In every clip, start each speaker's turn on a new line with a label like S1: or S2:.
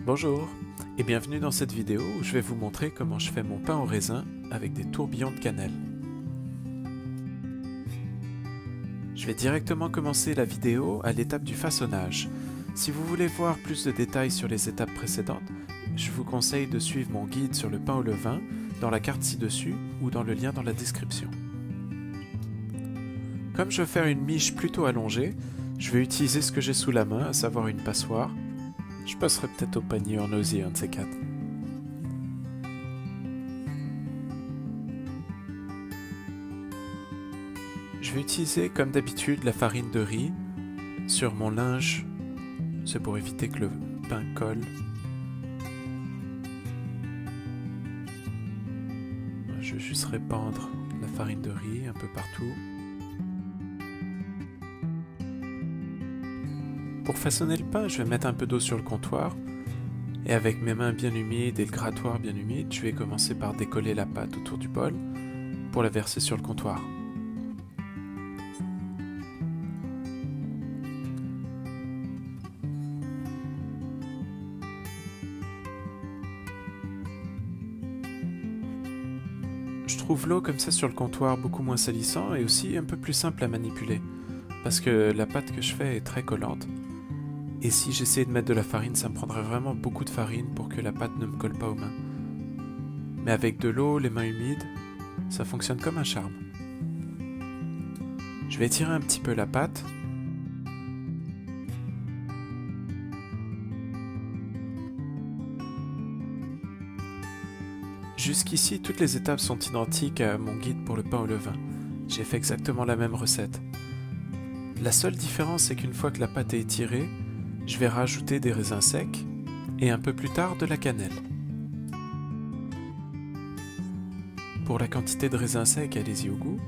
S1: Bonjour et bienvenue dans cette vidéo où je vais vous montrer comment je fais mon pain au raisin avec des tourbillons de cannelle. Je vais directement commencer la vidéo à l'étape du façonnage. Si vous voulez voir plus de détails sur les étapes précédentes, je vous conseille de suivre mon guide sur le pain au levain dans la carte ci-dessus ou dans le lien dans la description. Comme je veux faire une miche plutôt allongée, je vais utiliser ce que j'ai sous la main, à savoir une passoire. Je passerai peut-être au panier en osier, un de ces quatre. Je vais utiliser comme d'habitude la farine de riz sur mon linge. C'est pour éviter que le pain colle. Je vais juste répandre la farine de riz un peu partout. Pour façonner le pain, je vais mettre un peu d'eau sur le comptoir et avec mes mains bien humides et le grattoir bien humide, je vais commencer par décoller la pâte autour du bol pour la verser sur le comptoir. Je trouve l'eau comme ça sur le comptoir beaucoup moins salissant et aussi un peu plus simple à manipuler parce que la pâte que je fais est très collante. Et si j'essayais de mettre de la farine, ça me prendrait vraiment beaucoup de farine pour que la pâte ne me colle pas aux mains. Mais avec de l'eau, les mains humides, ça fonctionne comme un charme. Je vais étirer un petit peu la pâte. Jusqu'ici, toutes les étapes sont identiques à mon guide pour le pain au levain. J'ai fait exactement la même recette. La seule différence, c'est qu'une fois que la pâte est étirée, je vais rajouter des raisins secs et un peu plus tard de la cannelle. Pour la quantité de raisins secs, allez-y au goût.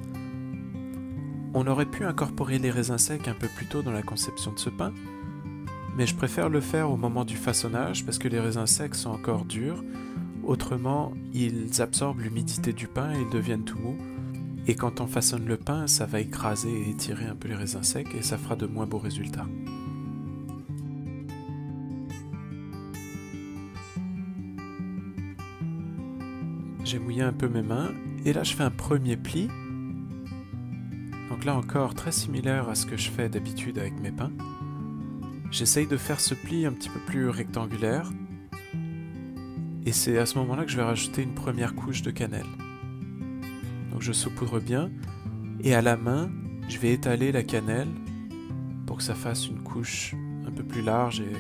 S1: On aurait pu incorporer les raisins secs un peu plus tôt dans la conception de ce pain, mais je préfère le faire au moment du façonnage parce que les raisins secs sont encore durs, autrement ils absorbent l'humidité du pain et ils deviennent tout mous, et quand on façonne le pain, ça va écraser et étirer un peu les raisins secs et ça fera de moins beaux résultats. J'ai mouillé un peu mes mains et là je fais un premier pli. Donc là encore très similaire à ce que je fais d'habitude avec mes pains. J'essaye de faire ce pli un petit peu plus rectangulaire et c'est à ce moment-là que je vais rajouter une première couche de cannelle. Donc je saupoudre bien et à la main je vais étaler la cannelle pour que ça fasse une couche un peu plus large et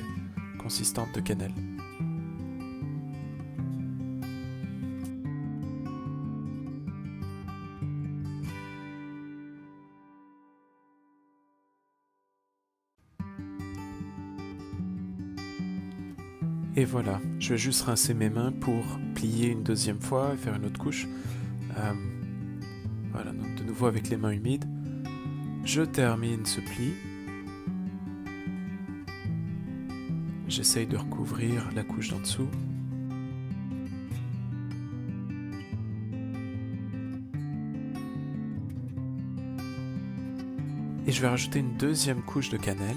S1: consistante de cannelle. Et voilà, je vais juste rincer mes mains pour plier une deuxième fois et faire une autre couche. Voilà, donc de nouveau avec les mains humides. Je termine ce pli. J'essaye de recouvrir la couche d'en dessous. Et je vais rajouter une deuxième couche de cannelle.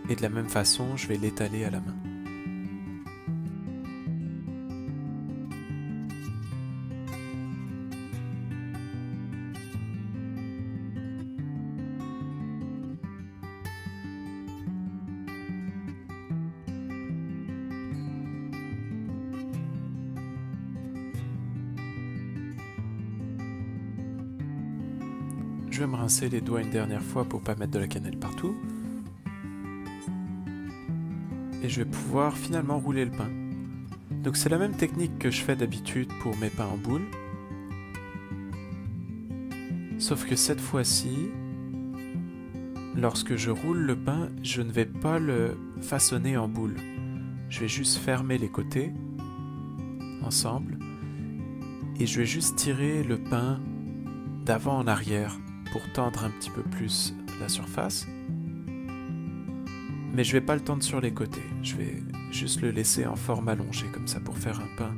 S1: Et de la même façon, je vais l'étaler à la main. Je vais me rincer les doigts une dernière fois pour ne pas mettre de la cannelle partout. Et je vais pouvoir finalement rouler le pain. Donc c'est la même technique que je fais d'habitude pour mes pains en boule. Sauf que cette fois-ci, lorsque je roule le pain, je ne vais pas le façonner en boule. Je vais juste fermer les côtés ensemble et je vais juste tirer le pain d'avant en arrière pour tendre un petit peu plus la surface. Mais je vais pas le tendre sur les côtés, je vais juste le laisser en forme allongée comme ça pour faire un pain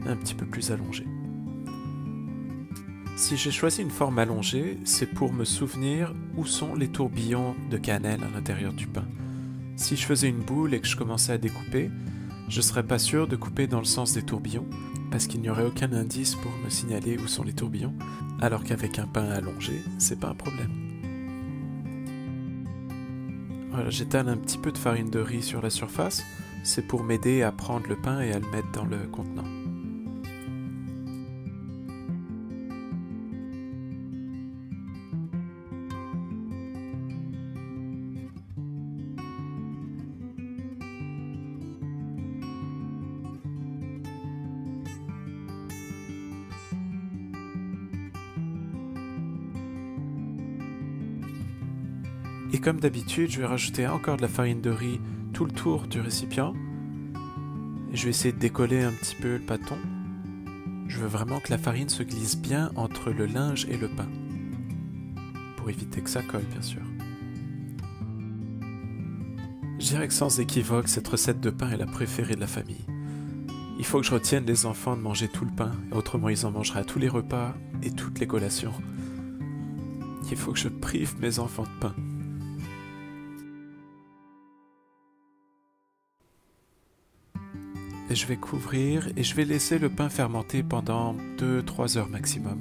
S1: un petit peu plus allongé. Si j'ai choisi une forme allongée, c'est pour me souvenir où sont les tourbillons de cannelle à l'intérieur du pain. Si je faisais une boule et que je commençais à découper, je ne serais pas sûr de couper dans le sens des tourbillons, parce qu'il n'y aurait aucun indice pour me signaler où sont les tourbillons, alors qu'avec un pain allongé, c'est pas un problème. Voilà, j'étale un petit peu de farine de riz sur la surface, c'est pour m'aider à prendre le pain et à le mettre dans le contenant. Et comme d'habitude, je vais rajouter encore de la farine de riz tout le tour du récipient. Et je vais essayer de décoller un petit peu le pâton. Je veux vraiment que la farine se glisse bien entre le linge et le pain. Pour éviter que ça colle, bien sûr. Je dirais que sans équivoque, cette recette de pain est la préférée de la famille. Il faut que je retienne les enfants de manger tout le pain, autrement ils en mangeraient à tous les repas et toutes les collations. Il faut que je prive mes enfants de pain. Et je vais couvrir et je vais laisser le pain fermenter pendant 2-3 heures maximum.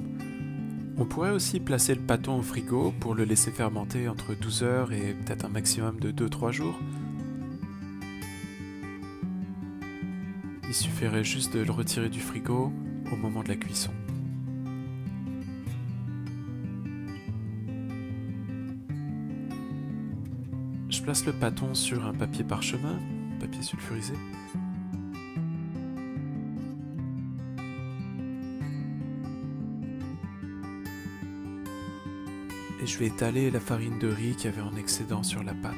S1: On pourrait aussi placer le pâton au frigo pour le laisser fermenter entre 12 heures et peut-être un maximum de 2-3 jours. Il suffirait juste de le retirer du frigo au moment de la cuisson. Je place le pâton sur un papier parchemin, papier sulfurisé. Et je vais étaler la farine de riz qui avait en excédent sur la pâte.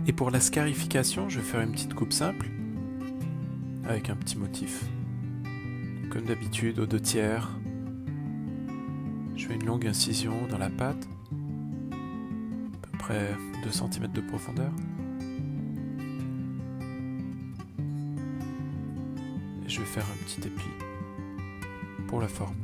S1: Et pour la scarification, je vais faire une petite coupe simple avec un petit motif. Comme d'habitude, aux 2/3. Je fais une longue incision dans la pâte. 2 cm de profondeur. Et je vais faire un petit épi pour la forme.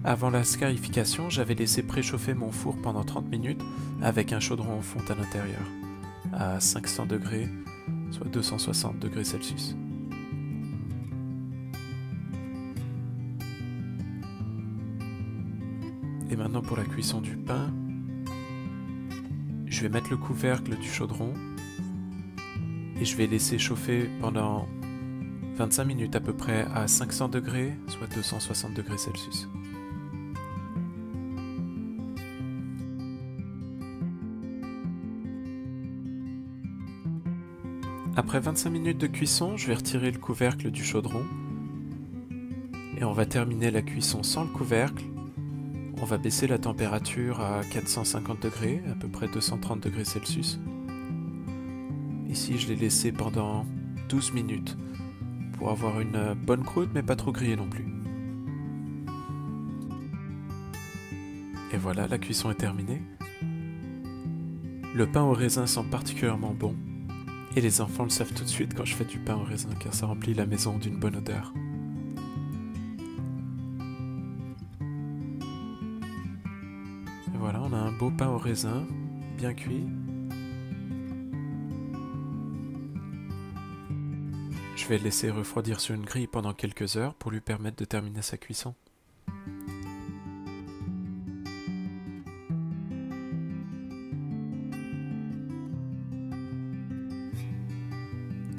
S1: Avant la scarification, j'avais laissé préchauffer mon four pendant 30 minutes avec un chaudron en fonte à l'intérieur, à 500 degrés, soit 260 degrés Celsius. Et maintenant pour la cuisson du pain, je vais mettre le couvercle du chaudron et je vais laisser chauffer pendant 25 minutes à peu près à 500 degrés, soit 260 degrés Celsius. Après 25 minutes de cuisson, je vais retirer le couvercle du chaudron et on va terminer la cuisson sans le couvercle. On va baisser la température à 450 degrés, à peu près 230 degrés Celsius. Ici, je l'ai laissé pendant 12 minutes pour avoir une bonne croûte, mais pas trop grillée non plus. Et voilà, la cuisson est terminée. Le pain au raisin sent particulièrement bon. Et les enfants le savent tout de suite quand je fais du pain au raisin, car ça remplit la maison d'une bonne odeur. Et voilà, on a un beau pain au raisin, bien cuit. Je vais le laisser refroidir sur une grille pendant quelques heures pour lui permettre de terminer sa cuisson.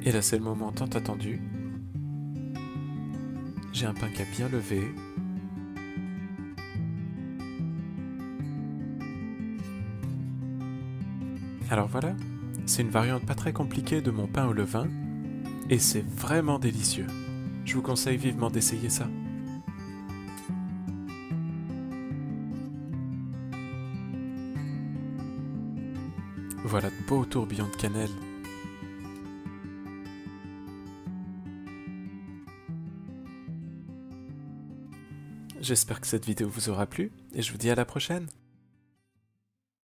S1: Et là, c'est le moment tant attendu. J'ai un pain qui a bien levé. Alors voilà, C'est une variante pas très compliquée de mon pain au levain, et c'est vraiment délicieux. Je vous conseille vivement d'essayer ça. Voilà de beaux tourbillons de cannelle. J'espère que cette vidéo vous aura plu, et je vous dis à la prochaine.